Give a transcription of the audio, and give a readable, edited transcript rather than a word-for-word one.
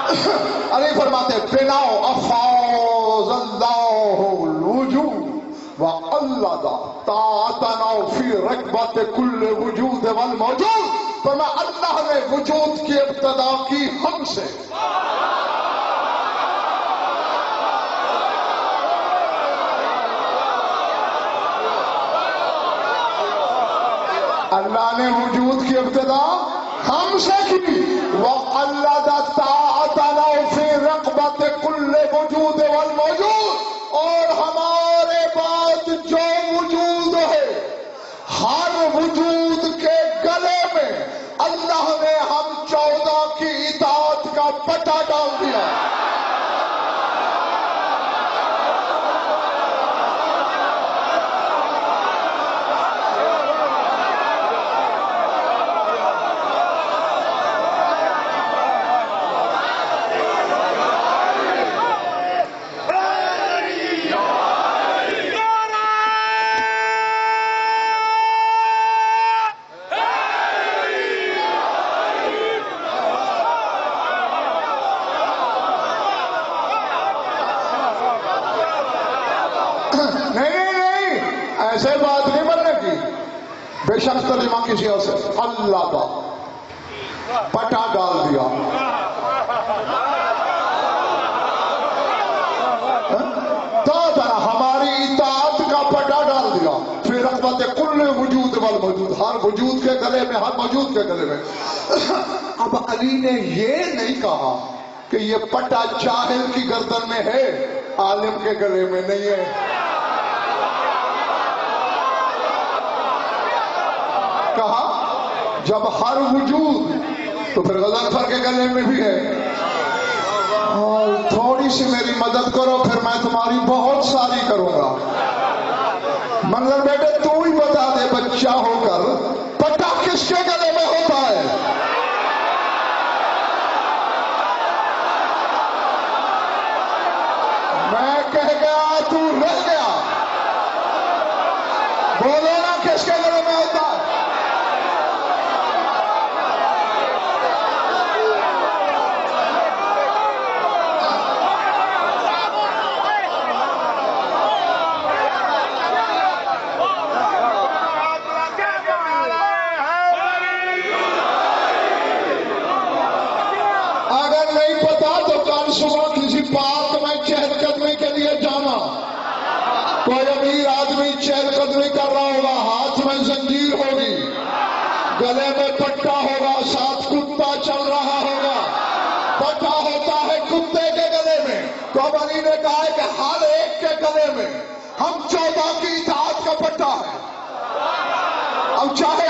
علی فرماتے بناؤ افاظ اللہ الوجود وقلد طاعتنا فی رکبت کل وجود والموجود. فرمایا اللہ نے وجود کی ابتدا کی ہم سے. اللہ نے وجود کی ابتدا ہم سے کی. وقلد طاعتنا فی رکبت کل وجود والموجود. اور ہمارے بعد جو وجود ہے ہر وجود کے گلے میں اللہ نے ہم 14 کی اطاعت کا پٹا ڈال دیا. ایسے بات نہیں بننے کی. بے شک ترجمہ کسی اور سے اللہ کا پٹا ڈال دیا. تو ہماری اطاعت کا پٹا ڈال دیا. پھر رغبت کل وجود والموجود. ہر وجود کے گلے میں ہر موجود کے گلے میں. اب علی نے یہ نہیں کہا کہ یہ پٹا جاہل کی گردن میں ہے عالم کے گلے میں نہیں ہے. کہا جب ہر وجود تو پھر غضنفر کے گلے میں بھی ہے. اور تھوڑی سی میری مدد کرو پھر میں تمہاری بہت ساری کروں گا. منظر بیٹے تو ہی بتا دے بچہ ہو کر پٹا کس کے گلے میں ہوتا ہے. میں کہہ گیا تو رہ گیا. بولو نا کس کے گلے میں ہوتا ہے. صبح کسی پارک میں چہل قدمی کے لیے جانا. کوئی امیر آدمی چہل قدمی کر رہا ہوگا, ہاتھ میں زنجیر ہوگی, گلے میں پٹا ہوگا, ساتھ کتا چل رہا ہوگا. پٹا ہوتا ہے کتے کے گلے میں. تو اب علی نے کہا ہے کہ ہر ایک کے گلے میں ہم 14 کی اطاعت کا پٹا ہے. اب چاہے